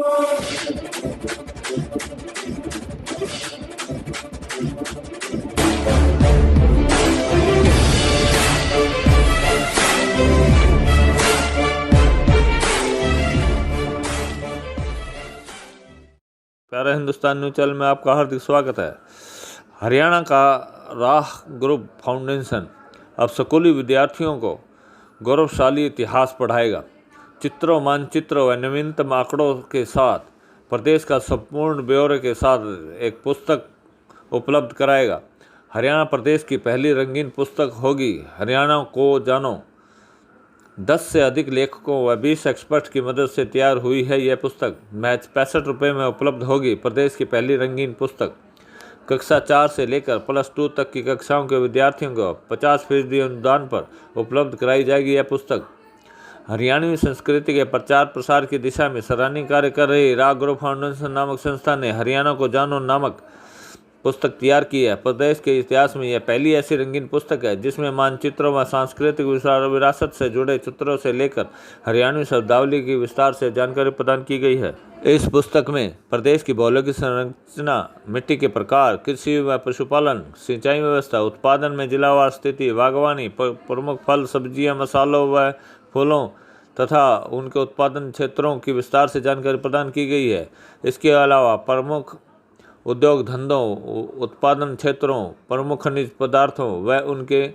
प्यारा Hindustan news channel में आपका हार्दिक स्वागत है। हरियाणा का राह ग्रुप फाउंडेशन अब स्कूली विद्यार्थियों को गौरवशाली इतिहास पढ़ाएगा। चित्रों, मानचित्रों व नवीनतम आंकड़ों के साथ प्रदेश का संपूर्ण ब्यौरे के साथ एक पुस्तक उपलब्ध कराएगा। हरियाणा प्रदेश की पहली रंगीन पुस्तक होगी हरियाणा को जानो। 10 से अधिक लेखकों व 20 एक्सपर्ट की मदद से तैयार हुई है यह पुस्तक। महज 65 रुपये में उपलब्ध होगी प्रदेश की पहली रंगीन पुस्तक। कक्षा 4 से लेकर +2 तक की कक्षाओं के विद्यार्थियों को 50% अनुदान पर उपलब्ध कराई जाएगी यह पुस्तक। हरियाणवी संस्कृति के प्रचार प्रसार की दिशा में सराहनीय कार्य कर रही राह ग्रुप फाउंडेशन नामक संस्था ने हरियाणा को जानो नामक पुस्तक तैयार की है। प्रदेश के इतिहास में यह पहली ऐसी रंगीन पुस्तक है जिसमें मानचित्रों व सांस्कृतिक विरासत से जुड़े चित्रों से लेकर हरियाणवी शब्दावली की विस्तार से जानकारी प्रदान की गई है। इस पुस्तक में प्रदेश की भौगोलिक संरचना, मिट्टी के प्रकार, कृषि व पशुपालन, सिंचाई व्यवस्था, उत्पादन में जिलावार स्थिति, बागवानी, प्रमुख फल, सब्जियां, मसालों व फूलों तथा उनके उत्पादन क्षेत्रों की विस्तार से जानकारी प्रदान की गई है। इसके अलावा प्रमुख उद्योग धंधों, उत्पादन क्षेत्रों, प्रमुख खनिज पदार्थों व उनके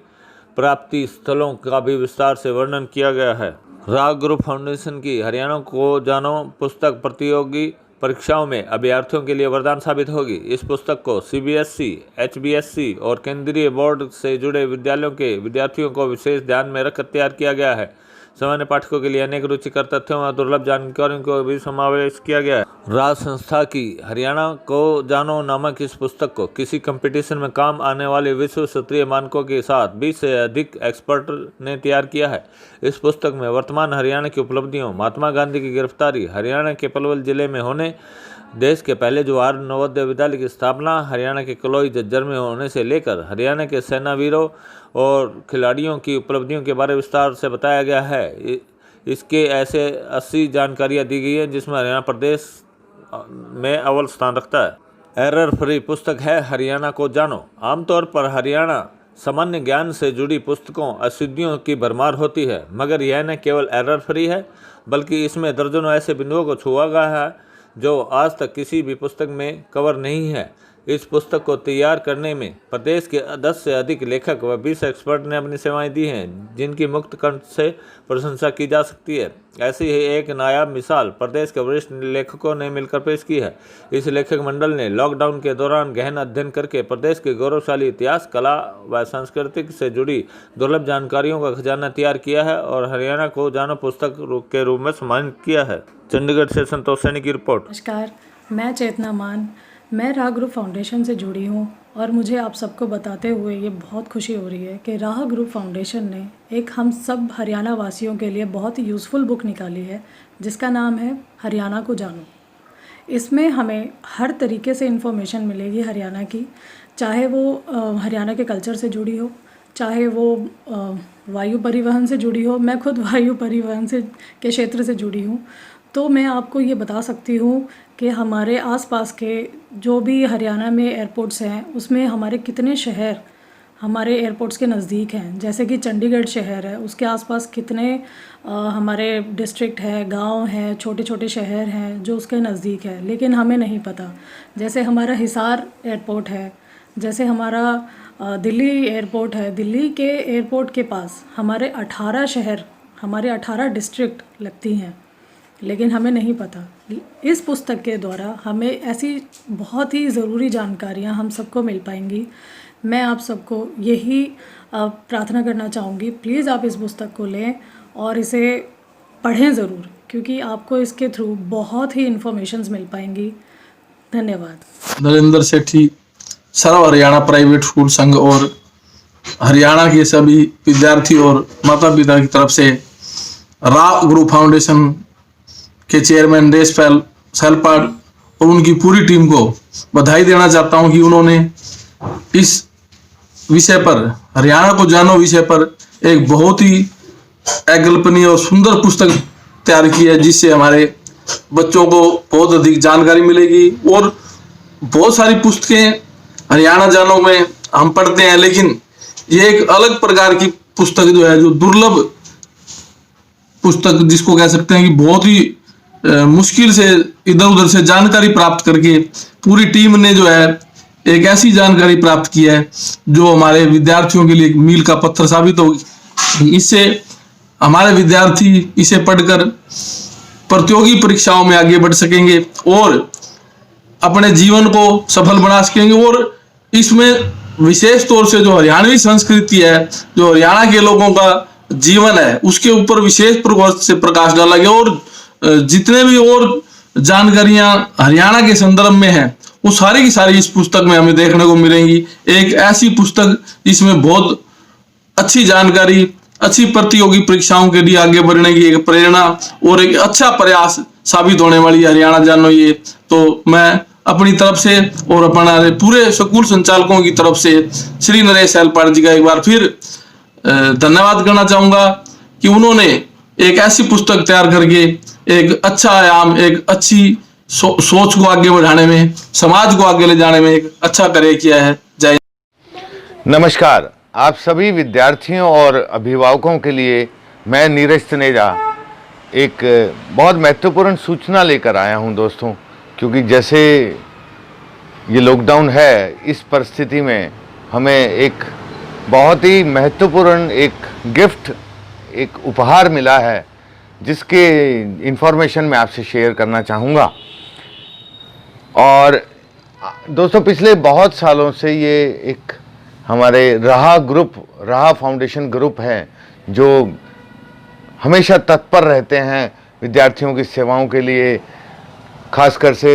प्राप्ति स्थलों का भी विस्तार से वर्णन किया गया है। राह ग्रुप फाउंडेशन की हरियाणा को जानो पुस्तक प्रतियोगी परीक्षाओं में अभ्यर्थियों के लिए वरदान साबित होगी। इस पुस्तक को CBSE, HBSC और केंद्रीय बोर्ड से जुड़े विद्यालयों के विद्यार्थियों को विशेष ध्यान में रखकर तैयार किया गया है। सामान्य पाठकों के लिए अनेक रुचिकर तथ्यों और दुर्लभ जानकारियों को भी समावेश किया गया है। राज संस्था की हरियाणा को जानो नामक इस पुस्तक को किसी कंपटीशन में काम आने वाले विश्व स्तरीय मानकों के साथ 20 से अधिक एक्सपर्ट ने तैयार किया है। इस पुस्तक में वर्तमान हरियाणा की उपलब्धियों, महात्मा गांधी की गिरफ्तारी, हरियाणा के पलवल जिले में होने देश के पहले जवाहर नवोदय विद्यालय की स्थापना, हरियाणा के कलोई झज्जर में होने से लेकर हरियाणा के सेनावीरों और खिलाड़ियों की उपलब्धियों के बारे में विस्तार से बताया गया है। इसके ऐसे 80 जानकारियाँ दी गई हैं जिसमें हरियाणा प्रदेश में अव्वल स्थान रखता है। एरर फ्री पुस्तक है हरियाणा को जानो। आमतौर पर हरियाणा सामान्य ज्ञान से जुड़ी पुस्तकों अशुद्धियों की भरमार होती है, मगर यह न केवल एरर फ्री है बल्कि इसमें दर्जनों ऐसे बिंदुओं को छुआ गया है जो आज तक किसी भी पुस्तक में कवर नहीं है। इस पुस्तक को तैयार करने में प्रदेश के 10 से अधिक लेखक व 20 एक्सपर्ट ने अपनी सेवाएं दी हैं, जिनकी मुक्त कंठ से प्रशंसा की जा सकती है। ऐसी ही एक नायाब मिसाल प्रदेश के वरिष्ठ लेखकों ने मिलकर पेश की है। इस लेखक मंडल ने लॉकडाउन के दौरान गहन अध्ययन करके प्रदेश के गौरवशाली इतिहास, कला व संस्कृति से जुड़ी दुर्लभ जानकारियों का खजाना तैयार किया है और हरियाणा को जानो पुस्तक के रूप में सम्मानित किया है। चंडीगढ़ से संतोष सैनी की रिपोर्ट। नमस्कार, मैं चेतना मान, मैं राह ग्रुप फाउंडेशन से जुड़ी हूँ और मुझे आप सबको बताते हुए ये बहुत खुशी हो रही है कि राह ग्रुप फाउंडेशन ने एक हम सब हरियाणा वासियों के लिए बहुत ही यूज़फुल बुक निकाली है जिसका नाम है हरियाणा को जानो। इसमें हमें हर तरीके से इन्फॉर्मेशन मिलेगी हरियाणा की, चाहे वो हरियाणा के कल्चर से जुड़ी हो, चाहे वो वायु परिवहन से जुड़ी हो। मैं खुद वायु परिवहन से के क्षेत्र से जुड़ी हूँ, तो मैं आपको ये बता सकती हूँ कि हमारे आसपास के जो भी हरियाणा में एयरपोर्ट्स हैं उसमें हमारे कितने शहर हमारे एयरपोर्ट्स के नज़दीक हैं। जैसे कि चंडीगढ़ शहर है, उसके आसपास कितने हमारे डिस्ट्रिक्ट है, गांव हैं, छोटे छोटे शहर हैं जो उसके नज़दीक है, लेकिन हमें नहीं पता। जैसे हमारा हिसार एयरपोर्ट है, जैसे हमारा दिल्ली एयरपोर्ट है। दिल्ली के एयरपोर्ट के पास हमारे 18 शहर, हमारे 18 डिस्ट्रिक्ट लगती हैं, लेकिन हमें नहीं पता। इस पुस्तक के द्वारा हमें ऐसी बहुत ही ज़रूरी जानकारियाँ हम सबको मिल पाएंगी। मैं आप सबको यही प्रार्थना करना चाहूँगी, प्लीज़ आप इस पुस्तक को लें और इसे पढ़ें ज़रूर, क्योंकि आपको इसके थ्रू बहुत ही इन्फॉर्मेशंस मिल पाएंगी। धन्यवाद। नरेंद्र सेठी, सर्व हरियाणा प्राइवेट स्कूल संघ और हरियाणा के सभी विद्यार्थी और माता पिता की तरफ से राह ग्रुप फाउंडेशन के चेयरमैन देशपाल सैलपाड़ और उनकी पूरी टीम को बधाई देना चाहता हूं कि उन्होंने इस विषय पर, हरियाणा को जानो विषय पर एक बहुत ही अकल्पनीय और सुंदर पुस्तक तैयार की है, जिससे हमारे बच्चों को बहुत अधिक जानकारी मिलेगी। और बहुत सारी पुस्तकें हरियाणा जानो में हम पढ़ते हैं, लेकिन ये एक अलग प्रकार की पुस्तक जो है, जो दुर्लभ पुस्तक जिसको कह सकते हैं कि बहुत ही मुश्किल से इधर उधर से जानकारी प्राप्त करके पूरी टीम ने जो है एक ऐसी जानकारी प्राप्त की है जो हमारे विद्यार्थियों के लिए एक मील का पत्थर साबित होगी। इससे हमारे विद्यार्थी इसे पढ़कर प्रतियोगी परीक्षाओं में आगे बढ़ सकेंगे और अपने जीवन को सफल बना सकेंगे। और इसमें विशेष तौर से जो हरियाणवी संस्कृति है, जो हरियाणा के लोगों का जीवन है, उसके ऊपर विशेष प्रकार से प्रकाश डाला गया। और जितने भी और जानकारियां हरियाणा के संदर्भ में है, वो सारी की सारी इस पुस्तक में हमें देखने को मिलेंगी। एक ऐसी पुस्तक जिसमें बहुत अच्छी जानकारी, अच्छी प्रतियोगी परीक्षाओं के लिए आगे बढ़ने की एक प्रेरणा और एक अच्छा प्रयास साबित होने वाली हरियाणा जानो ये। तो मैं अपनी तरफ से और अपने पूरे स्कूल संचालकों की तरफ से श्री नरेश सैलपाड़ जी का एक बार फिर धन्यवाद करना चाहूंगा कि उन्होंने एक ऐसी पुस्तक तैयार करके एक अच्छा आयाम, एक अच्छी सोच को आगे बढ़ाने में, समाज को आगे ले जाने में एक अच्छा कार्य किया है। जय। नमस्कार, आप सभी विद्यार्थियों और अभिभावकों के लिए मैं नीरज तनेजा एक बहुत महत्वपूर्ण सूचना लेकर आया हूं दोस्तों। क्योंकि जैसे ये लॉकडाउन है, इस परिस्थिति में हमें एक बहुत ही महत्वपूर्ण एक गिफ्ट, एक उपहार मिला है, जिसके इन्फॉर्मेशन मैं आपसे शेयर करना चाहूँगा। और दोस्तों, पिछले बहुत सालों से ये एक हमारे राह फाउंडेशन ग्रुप है, जो हमेशा तत्पर रहते हैं विद्यार्थियों की सेवाओं के लिए। खासकर से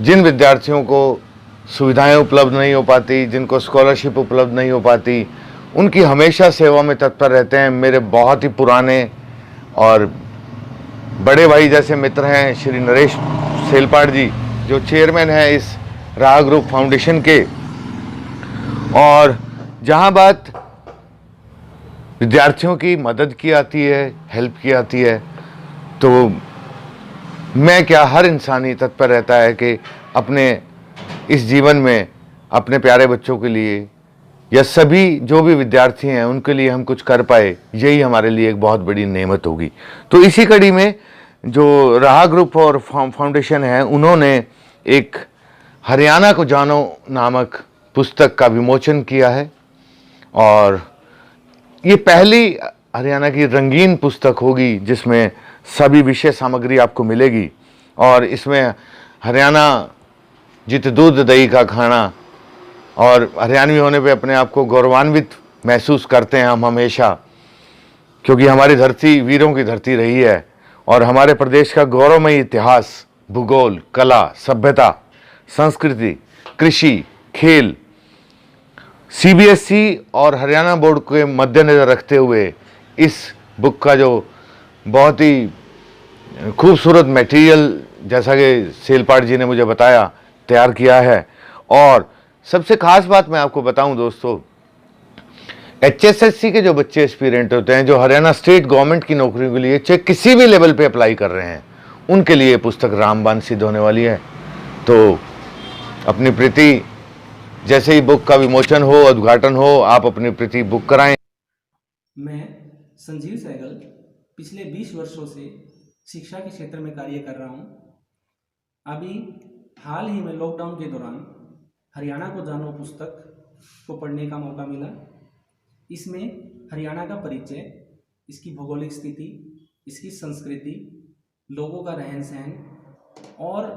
जिन विद्यार्थियों को सुविधाएं उपलब्ध नहीं हो पाती, जिनको स्कॉलरशिप उपलब्ध नहीं हो पाती, उनकी हमेशा सेवा में तत्पर रहते हैं। मेरे बहुत ही पुराने और बड़े भाई जैसे मित्र हैं श्री नरेश सैलपाड़ जी, जो चेयरमैन हैं इस राह ग्रुप फाउंडेशन के। और जहां बात विद्यार्थियों की मदद की आती है, हेल्प की आती है, तो मैं क्या, हर इंसान ही तत्पर रहता है कि अपने इस जीवन में अपने प्यारे बच्चों के लिए या सभी जो भी विद्यार्थी हैं उनके लिए हम कुछ कर पाए, यही हमारे लिए एक बहुत बड़ी नेमत होगी। तो इसी कड़ी में जो राह ग्रुप और फाउंडेशन है, उन्होंने एक हरियाणा को जानो नामक पुस्तक का विमोचन किया है। और ये पहली हरियाणा की रंगीन पुस्तक होगी जिसमें सभी विषय सामग्री आपको मिलेगी। और इसमें हरियाणा जित दूध दही का खाना, और हरियाणवी होने पे अपने आप को गौरवान्वित महसूस करते हैं हम हमेशा, क्योंकि हमारी धरती वीरों की धरती रही है। और हमारे प्रदेश का गौरवमयी इतिहास, भूगोल, कला, सभ्यता, संस्कृति, कृषि, खेल, सीबीएसई और हरियाणा बोर्ड के मद्देनजर रखते हुए इस बुक का जो बहुत ही खूबसूरत मटेरियल, जैसा कि सैलपाड़ जी ने मुझे बताया, तैयार किया है। और सबसे खास बात मैं आपको बताऊं दोस्तों, एचएसएससी के जो बच्चे एस्पिरेंट होते हैं, जो हरियाणा स्टेट गवर्नमेंट की नौकरियों के लिए चाहे किसी भी लेवल पे अप्लाई कर रहे हैं, उनके लिए पुस्तक रामबाण सिद्ध होने वाली है। तो अपनी प्रीति, जैसे ही बुक का विमोचन हो, उद्घाटन हो, आप अपनी प्रीति बुक कराएं। मैं संजीव सहगल पिछले 20 वर्षों से शिक्षा के क्षेत्र में कार्य कर रहा हूं। अभी हाल ही में लॉकडाउन के दौरान हरियाणा को जानो पुस्तक को पढ़ने का मौका मिला। इसमें हरियाणा का परिचय, इसकी भौगोलिक स्थिति, इसकी संस्कृति, लोगों का रहन सहन और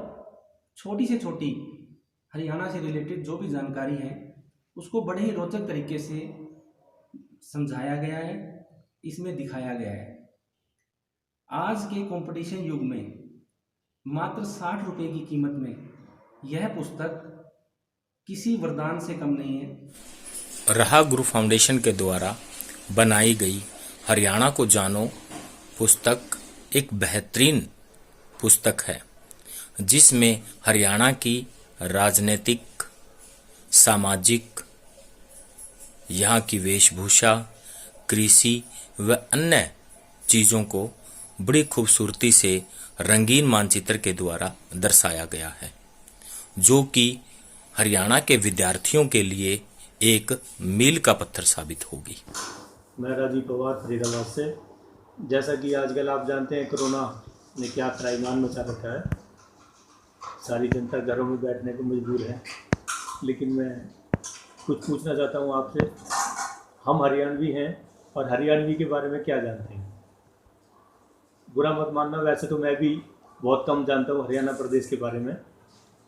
छोटी से छोटी हरियाणा से रिलेटेड जो भी जानकारी है, उसको बड़े ही रोचक तरीके से समझाया गया है, इसमें दिखाया गया है। आज के कंपटीशन युग में मात्र 60 रुपये की कीमत में यह पुस्तक किसी वरदान से कम नहीं है। राह ग्रुप फाउंडेशन के द्वारा बनाई गई हरियाणा को जानो पुस्तक एक बेहतरीन पुस्तक है, जिसमें हरियाणा की राजनीतिक, सामाजिक, यहाँ की वेशभूषा, कृषि व अन्य चीज़ों को बड़ी खूबसूरती से रंगीन मानचित्र के द्वारा दर्शाया गया है, जो कि हरियाणा के विद्यार्थियों के लिए एक मील का पत्थर साबित होगी। मैं राजीव पवार फरीदाबाद से। जैसा कि आजकल आप जानते हैं कोरोना ने क्या त्राहिमाम मचा रखा है, सारी जनता घरों में बैठने को मजबूर है। लेकिन मैं कुछ पूछना चाहता हूँ आपसे। हम हरियाणवी हैं और हरियाणवी के बारे में क्या जानते हैं? बुरा मत मानना, वैसे तो मैं भी बहुत कम जानता हूँ हरियाणा प्रदेश के बारे में।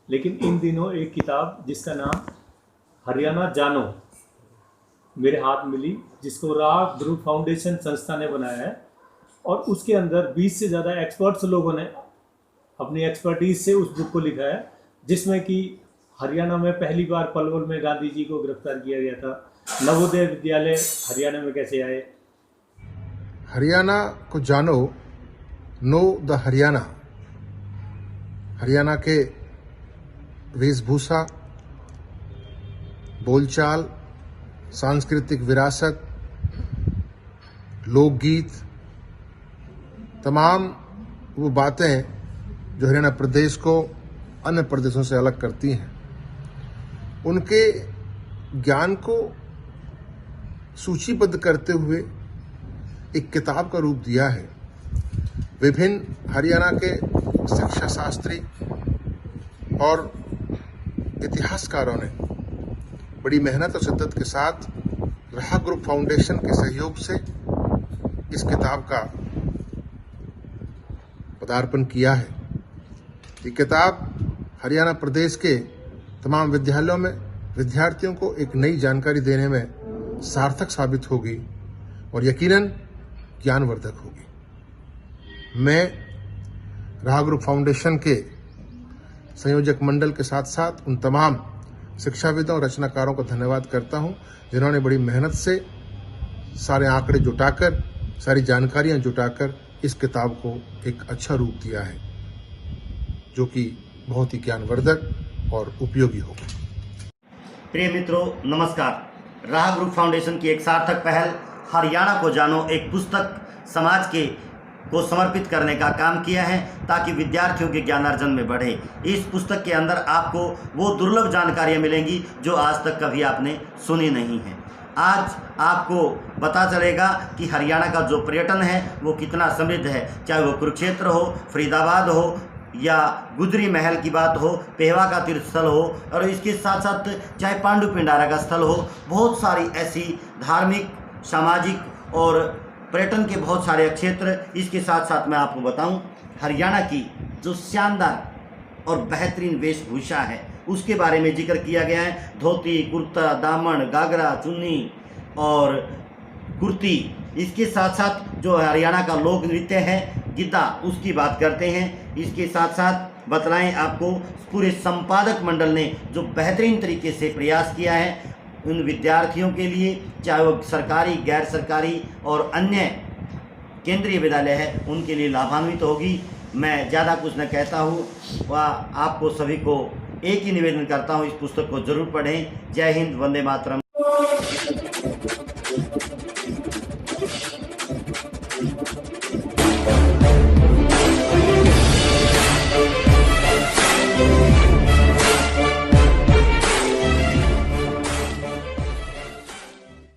लेकिन इन दिनों एक किताब जिसका नाम हरियाणा जानो मेरे हाथ मिली, जिसको राह ग्रुप फाउंडेशन संस्था ने बनाया है, और उसके अंदर 20 से ज़्यादा एक्सपर्ट्स लोगों ने अपनी एक्सपर्टीज से उस बुक को लिखा है, जिसमें कि हरियाणा में पहली बार पलवल में गांधी जी को गिरफ्तार किया गया था, नवोदय विद्यालय हरियाणा में कैसे आए। हरियाणा को जानो, नो द हरियाणा। हरियाणा के वेशभूषा, बोलचाल, सांस्कृतिक विरासत, लोकगीत, तमाम वो बातें जो हरियाणा प्रदेश को अन्य प्रदेशों से अलग करती हैं, उनके ज्ञान को सूचीबद्ध करते हुए एक किताब का रूप दिया है। विभिन्न हरियाणा के शिक्षा शास्त्री और इतिहासकारों ने बड़ी मेहनत और शिद्दत के साथ राह ग्रुप फाउंडेशन के सहयोग से इस किताब का पदार्पण किया है। ये किताब हरियाणा प्रदेश के तमाम विद्यालयों में विद्यार्थियों को एक नई जानकारी देने में सार्थक साबित होगी और यकीनन ज्ञानवर्धक होगी। मैं राह ग्रुप फाउंडेशन के संयोजक मंडल के साथ साथ उन तमाम शिक्षाविदों और रचनाकारों को धन्यवाद करता हूं, जिन्होंने बड़ी मेहनत से सारे आंकड़े जुटाकर, सारी जानकारियां जुटाकर इस किताब को एक अच्छा रूप दिया है, जो कि बहुत ही ज्ञानवर्धक और उपयोगी होगा। प्रिय मित्रों, नमस्कार। राह ग्रुप फाउंडेशन की एक सार्थक पहल हरियाणा को जानो एक पुस्तक समाज के को समर्पित करने का काम किया है, ताकि विद्यार्थियों के ज्ञानार्जन में बढ़े। इस पुस्तक के अंदर आपको वो दुर्लभ जानकारियाँ मिलेंगी जो आज तक कभी आपने सुनी नहीं है। आज आपको पता चलेगा कि हरियाणा का जो पर्यटन है वो कितना समृद्ध है, चाहे वो कुरुक्षेत्र हो, फरीदाबाद हो, या गुजरी महल की बात हो, पेहवा का तीर्थ स्थल हो, और इसके साथ साथ चाहे पांडु पिंडारा का स्थल हो। बहुत सारी ऐसी धार्मिक, सामाजिक और पर्यटन के बहुत सारे क्षेत्र। इसके साथ साथ मैं आपको बताऊं, हरियाणा की जो शानदार और बेहतरीन वेशभूषा है उसके बारे में जिक्र किया गया है। धोती, कुर्ता, दामन, गागरा, चुन्नी और कुर्ती। इसके साथ साथ जो हरियाणा का लोक नृत्य है गिद्दा, उसकी बात करते हैं। इसके साथ साथ बतलाएं आपको, पूरे संपादक मंडल ने जो बेहतरीन तरीके से प्रयास किया है उन विद्यार्थियों के लिए, चाहे वो सरकारी, गैर सरकारी और अन्य केंद्रीय विद्यालय है, उनके लिए लाभान्वित होगी। मैं ज़्यादा न कहता हूँ, वह आपको सभी को एक ही निवेदन करता हूँ, इस पुस्तक को जरूर पढ़ें। जय हिंद, वंदे मातरम।